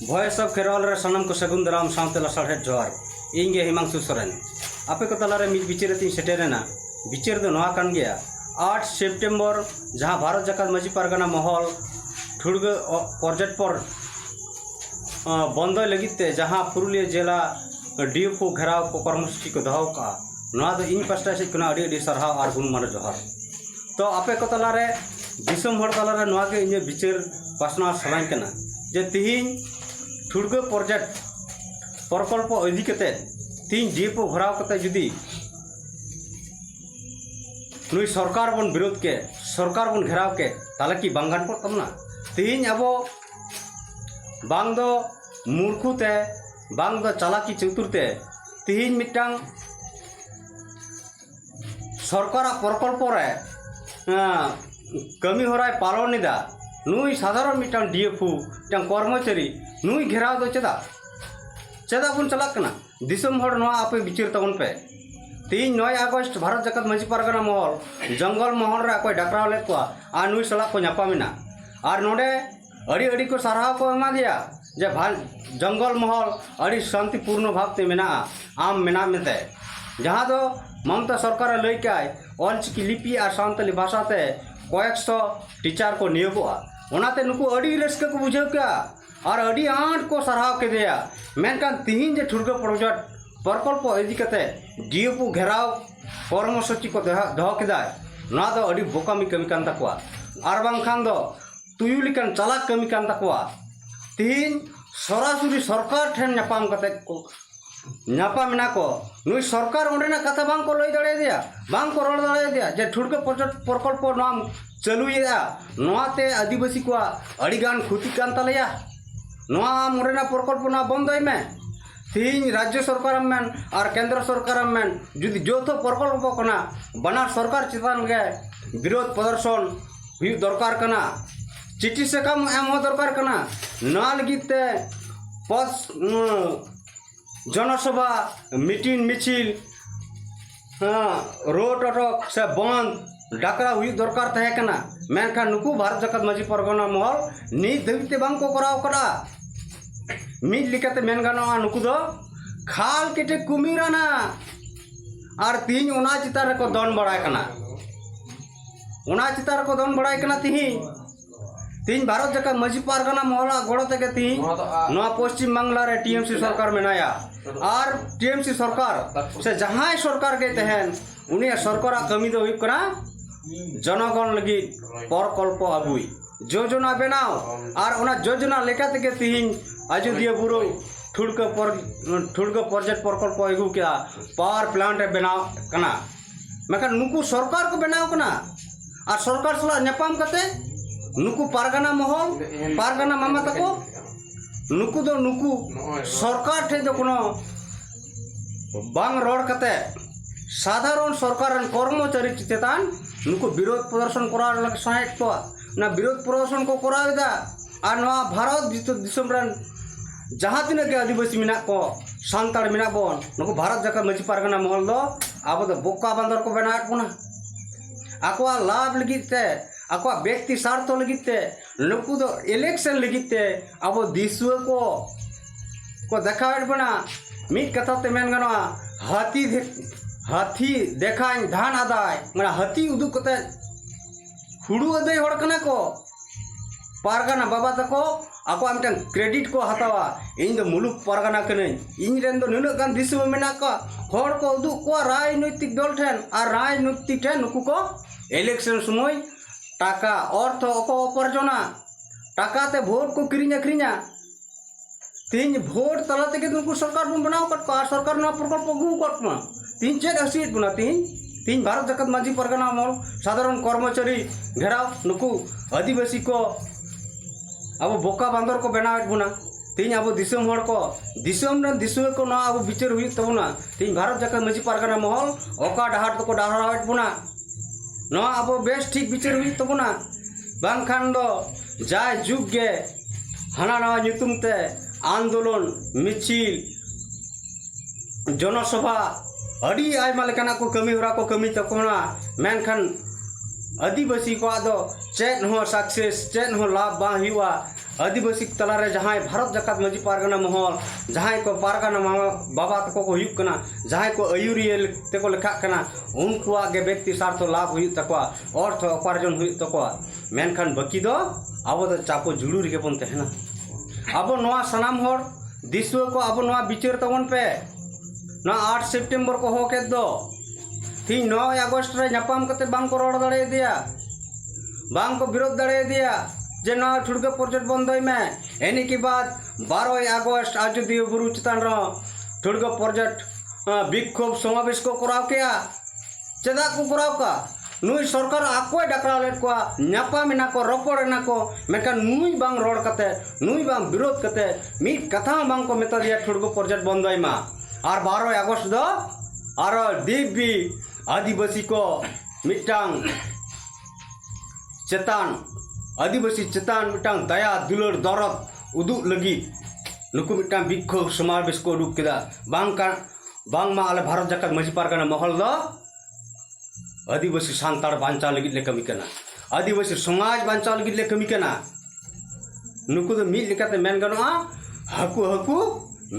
Voice of Kherwal रे सनम को सगुन दाराम सावते लसाढ़े जोहार इंगे हिमांशु सोरेन आपे को तलारे मिद बिचार तीन सेटेरेना बिचार दो नवा कान गया 8 सेप्टेम्बर जहां भारत जाकात माजी पारगाना महल ठुड़ग प्रोजेक्ट पर बंद लगिते जहां पुरुलिया जिला डीएफओ घेराव को कर्मसूची को दहाव का नवा दो इन पास्टा से कुना अड़ी सरहाव और गुणमान जोहार तो आपे को तलारे दिसम हर तलारे नवा के इने बिचार पासना सलाइन कना जे तिहिन ठुड़ग प्रोजेक्ट प्रकल्प इदी कते तीन डीएफओ घेराव कते जुदी नुई सरकार बन विरोध के सरकार बन घेराव के ताले की बांगान पर तमना तिहिन अब बांग दो मूर्खुते बांग दो चालाकी चतुरते तिहिन मिटांग सरकार प्रकल्प रे कमी होराय पालनिदा नुई साधारण मिटांग डीएफओ मिटांग कर्मचारी नुई घेराव दो चेदा बन चलाकना दिसम हर नवा आपे बिचार तबन पे 3 अगस्त भारत जाकात माजी पारगाना महल जंगल महल रे अकोय डाकराव लेत को आ नुई सला को न्यापामिना और नोडे अड़ी अड़ी को साराव को एमा दिया जे जंगल महल अड़ी शांतिपूर्ण भावते मेना आम मेना मेते जहां दो ममता सरकार लई के ऑलचिकी लिपि और सानताली भाषाते कयेकशो टीचर को नियोगोआ ओनाते नुकु अड़ी रस्के को बुझाव क्या और अड़ी आंट को सराव के दिया मेनकान तिहिन जे ठुड़ग प्रोजेक्ट प्रकल्प इदी कते डीएफओ घेराव कर्मसूची को दह केदा ना दो अड़ी बोकामी कमी कान तकवा और बांखान दो तुयु लिकान चालाक कमी कान तकवा तिहिन सरासुरी सरकार ठेन न्यापाम कते को न्यापामिना को नुई सरकार ओंडेना कथा बांग को लई दड़े दिया बांग को रोड दड़े दिया जे ठुड़ग प्रोजेक्ट प्रकल्प नाम चलुया नोआते आदिवासी को अड़ीगान खुती कान तलया नोआ मोरेना प्रकल्प ना बंदय में तीन राज्य सरकार मेन और केंद्र सरकार मेन जुदी जोथो प्रकल्प कना बना सरकार चितान गे विरोध प्रदर्शन हुई दरकार कना चिठी से कम एम हो दरकार कना ना लगिते पस जनसभा मीटिंग मिचिल रोड अटक से बंद डाकरा हुई दरकार तहे कना मेनखान नुकु भारत जाकात माजी पारगाना महल नीत धबिते बांग को कराव करा मिद लिकाते मेन गानोआ नुकु दो खाल केटे कुमिराना और तीन ओना चितार को दन बड़ाय कना ओना चितार को दन बड़ाय कना तीन भारत जाकात माजी पारगाना महला गड़ो तके तीन नोआ पश्चिम बांग्ला रे टीएमसी सरकार मेनाया और टीएमसी सरकार से जहां सरकार गए तहन उनी सरकार कमी दो हुई कना जनगण लगी प्रकल्प अगुई योजना बनाओ और उना योजना लेका तके तीन अयोध्या बुरो ठुड़ग प्रोजेक्ट प्रकल्प एगु क्या पावर प्लांट बनाव कना मेखान नुकु सरकार को बनाव कना और सरकार सला नेपाम कते नुकु पारगाना महल पारगाना मामा तको नुकु दो नुकु सरकार ठे दो कोनो बांग रोड कते साधारण सरकार कर्मचारी चेतान नुकु विरोध प्रदर्शन करा लग साइट तो ना विरोध प्रदर्शन को करावेदा और नवा भारत दिसम रन जहाँ तीन के आदिवासी मेना को सानताड़ मेना बन नुकु भारत जाकात माजी पारगाना महल दो अब दो बोका बंदर को बनावत बना आकोआ लाभ लगिते आकोआ व्यक्ति स्वार्थ लगिते नुकु दो इलेक्शन लगिते अब दिसुआ को देखावत बना मिट कथा ते मेन गनवा हाथी देखाय धान आदाय माने हाथी उदुक कते हुड़ू अदय हड़ कना को पारगाना बाबा तको आको मिटन क्रेडिट को हतावा इन दो मुलुक पारगाना कने इन रेन दो नुन गान दिसुआ मेना का हड़ को उदुक को राजनैतिक दल ठेन और राजनैतिक ठेन नुकु को इलेक्शन समय टाका अर्थ को उपार्जना टाका ते वोट को किरिंग अखरिंगा तीन वोट तला ते नुकु सरकार बन बनाव कट को सरकार ना प्रकल्प गु कट मा तीन चेद हसीट बना तीन भारत जाकात माजी पारगाना महल साधारण कर्मचारी घेराव नुकु आदिवासी को अब बोका बंदर को बनावत बुना तीन अब दिसम हड़ को दिसम रन दिसुए को ना अब बिचार हुई तबना तीन भारत जाकात माजी पारगाना महल ओका डाहार तो को डाहारावत बुना ना अब बेस ठीक बिचार हुई तबना बांखान दो जाय जुग गे हाना नवा nyutum ते आंदोलन मिचिल जनसभा अड़ी आयमा लेकाना को कमी होरा को कमी तकोना मेनखान आदिवासी को आदो चेन हो सक्सेस चेन हो लाभ बा हुआ आदिवासी तलारे जहाँ भारत जाकात माजी पारगाना महल जहाँ को पारगाना बाबा तक को हुयुक कना जहाँ को आयुरिया तक लेखा कना उनकुआ गे व्यक्ति स्वार्थ लाभ हुयुक तकवा अर्थ उपार्जन हुयुक तकवा मेनखान बाकी दो अब दो चापो जुड़ूर के बन तहना अब नवा सनाम हर दिसुआ को अब नवा बिचार तबन पे ना 8 सितंबर को हो के दो थी 9 अगस्त रे नापाम कते बांग को रोड दड़े दिया बांग को विरोध दड़े दिया जे ना ठुड़गे प्रोजेक्ट बंदोई में एनी के बाद 12 अगस्त आजोदीय बुरु चितान रो ठुड़गे प्रोजेक्ट विक्षोभ समावेश को कराव किया चेदा को कराव का नुई सरकार आकोय डाकरा लेट को नापा मेना को रोपड़ ना को मेका नुई बांग रोड कते नुई बांग विरोध कते मी कथा बांग को मेता दिया ठुड़गे प्रोजेक्ट बंदोई मा और 12 अगस्त दो और दिव्य आदिवासी को मिटांग चेतान आदिवासी चेतान मिटांग दया दुलर दरद उदुग लगी नुकु मिटांग विक्षोभ समावेश को उडुक केदा बांग मा आले भारत जाकात माजी पारगाना महल दो आदिवासी सांताड़ बांचा लगी ले कमी कना आदिवासी समाज बांचा लगी ले कमी कना नुकु दो मिल लेकाते मेन गनोआ हकु हकु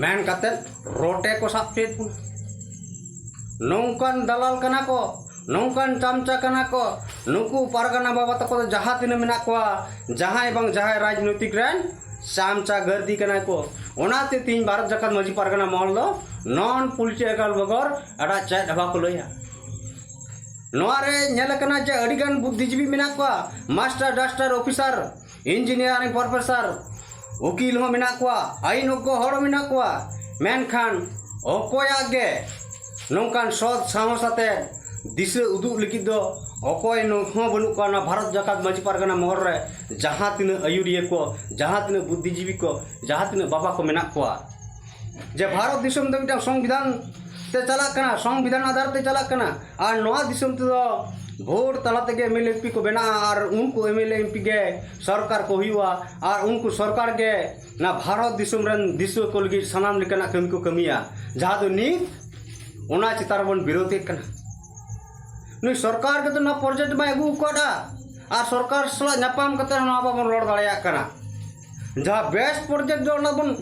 मेन काते रोटे को सापेट नौकान दलाल कना को नौकान चामचा कना को नुकु पारगाना बाबा तको जहाँ तीन मेना को जहाँ एवं जहाँ राजनीतिक रेन चामचा गर्दी कना को ओनाते तीन भारत जाकात माजी पारगाना महल दो नॉन पॉलिटिकल बगर अड़ा चेट हबा को लया नोआरे नेल कना जे अडिगान बुद्धिजीवी मेना को मास्टर डास्टर ऑफिसर इंजीनियरिंग प्रोफेसर वकील हो मेना को आईनज्ञ हड़ मेना को मेनखान अकोया गे नौकान सद साहसाते दिशा उदुग लगी दो अकोय हो बनू को भारत जाकात माजी पारगाना महल रे जहाँ तीन आयुरिया को जहाँ तीन बुद्धिजीवी को जहाँ तीन बाबा को मेना को जे भारत दिसम दो मिटा संविधान ते चला कना संविधान आधार ते चला कना और नवा दिसम ते भोट तला तेगे एमएलए एमपी को बना और उनको एमएलए एमपी गे सरकार को हुआ और उनको सरकार के ना भारत दिसम रन दिसो को लगी सनाम लेकना कमी को कमिया जहाँ तो नीत ओना चितार बन विरोधी कना नुई सरकार के तो ना प्रोजेक्ट में अगू कोडा और सरकार सला नापाम कते ना बाबन रोड दाड़िया कना जहाँ बेस्ट प्रोजेक्ट जो ना बन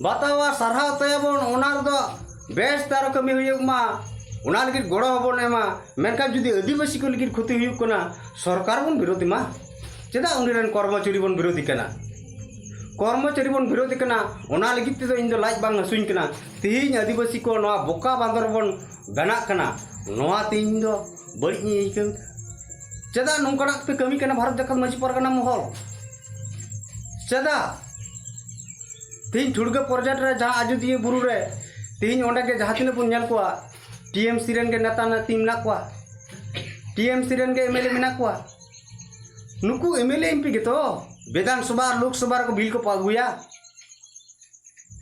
बतावा सरहा तयबन ओना दो बेस्ट तार कमी हुयुक मा ओना लगी गोड़ो हबन एमा मेनका जुदी आदिवासी को लगी क्षति हुयुक कना सरकार बन विरोधी मा चेदा उनिरन कर्मचारी बन विरोधी कना कर्मचारी बन विरोधी कना ओना लगी ते इन दो लाज बांग हसुइन कना तीन आदिवासी को नवा बोका बांदर बन बना कना नवा तीन दो बड़ी नि इकम चेदा नोंकना पे कमी कना भारत जाकात माजी पारगाना महल चेदा तीन ठुड़गे प्रोजेक्ट रे जहाँ आजोदीय बुरु रे तीन ओंडे के जहाँ तीन बन नेल कोआ टीएमसी रेन के नेता ना टीम ना कोआ टीएमसी रेन के एमएलए मेना कोआ नुकु एमएलए एमपी के तो विधानसभा लोकसभा को बिल को पागुया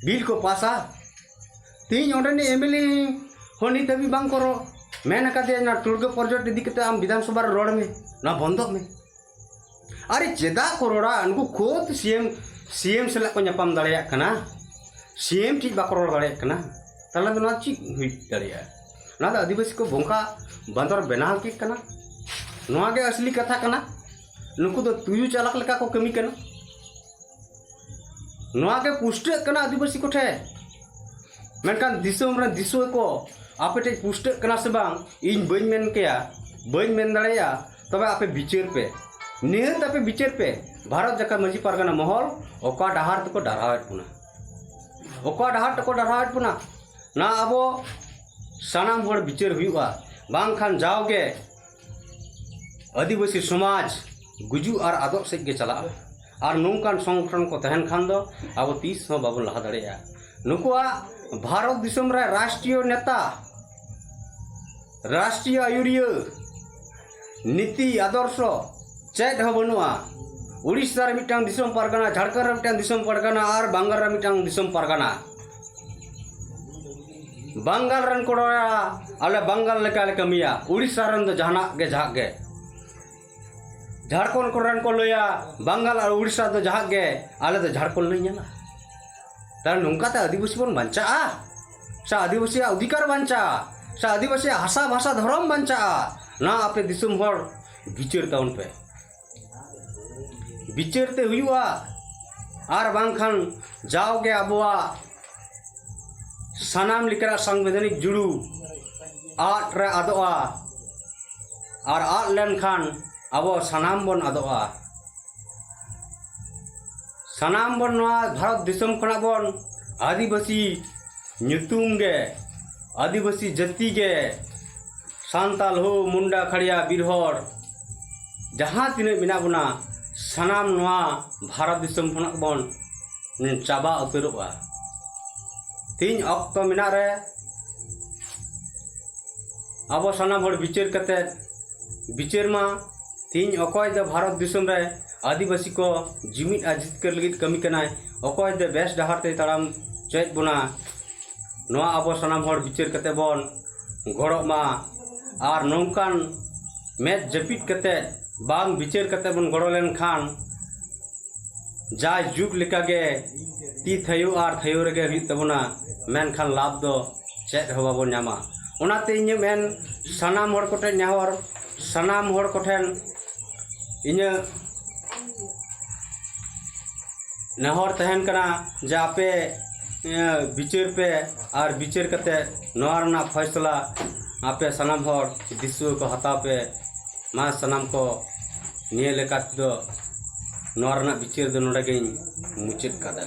बिल को पासा तीन ओंडे ने एमएलए होनी तभी बांग करो मैंने कहा ना ठुड़गे प्रोजेक्ट इदी कते आम विधानसभा रोड में ना बंदो में अरे चेदा करोड़ा उनको खुद सीएम से को नापाम दाड़िया कना सीएम ठीक बाको रोड दाड़िया कना ताला दो ना चीज हुई दाड़िया ना तो आदिवासी को भोंका बंदर बनाव के कना नोआ के असली कथा कना नुकु तो तुयु चालक लेका को कमी कना नोआ के पुष्टे कना आदिवासी को ठे मेनकान दिसोम रे दिसो को आपे टे पुष्टे कना से बांग इन बइन मेन केया बइन मेन दाड़िया तबे आपे बिचार पे निहत आपे बिचार पे भारत जाकात माजी पारगाना महल ओका डाहार तको डारावट पुना ओका डाहार तको डारावट पुना ना अबो सनाम हर बिचार हुआ बांग खान जाओगे आदिवासी समाज गुजू और आदब से के चला और नौकान संगठन को तहन खान दो अब 30 हो बाबू लहा दाड़िया नुकुआ भारत दिसम रे राष्ट्रीय नेता राष्ट्रीय आयुरिया नीति आदर्श चेद हो बनुआ उड़ीसा रे मिटांग दिसम पारगाना झारखंड रे मिटांग दिसम पारगाना और बांगाल रे मिटांग दिसम पारगाना बांगाल रन कोड़ा आले बांगाल लेका ले कमिया उड़ीसा रन दो जहाना गे झागे झारखंड को रन को लया बांगाल और उड़ीसा दो झागे आले दो झारखंड नहीं ना तार नोंका ते आदिवासी बन बंचा सा आदिवासी अधिकार बंचा सा आदिवासी भाषा भाषा धर्म बंचा ना आपे दिसम हर बिचार ताउन पे बिचारते हुआ और बांखान जाओगे अबुआ सनाम लिकरा संवैधानिक जुड़ू आट रे आदोआ और आट लेन खान अब सनाम बन आदोआ सनाम बन भारत दिसम खना बन आदिवासी ᱧᱩᱛᱩᱢ गे आदिवासी जाति गे सांताल हो मुंडा खड़िया बिरहड़ जहाँ तीन मेना बना सनाम नवा भारत दिसम खना बन चाबा उतरोगा तीन अक्तो मेना रे अब सनाम हर बिचार कते बिचार मा तीन अकय दे भारत दिसम रे आदिवासी को जिमित आजित कर लगित कमी कनाय अकय दे बेस डहार ते ताड़ाम चेत बना नवा अब सनाम हर बिचार कते बन गड़ो मा और नौकान मेज जपित कते बांग बिचार कते बन गड़ो लेन खान जा जुग लेकागे ती थयो और थयो रेगे हुई तबना मेन खान लाभ दो चेत हो बाबो न्यामा ओनाते इnye मेन सनाम हर कोठे नेहर सनाम हर कोठेन इnye नेहर तहन कना जे आपे बिचार पे और बिचार कते नवा फैसला आपे सनाम हर दिसुआ को हताव पे मा सनाम को निये लेका दो नवा बिचार दो नोडे मुचाद कादा।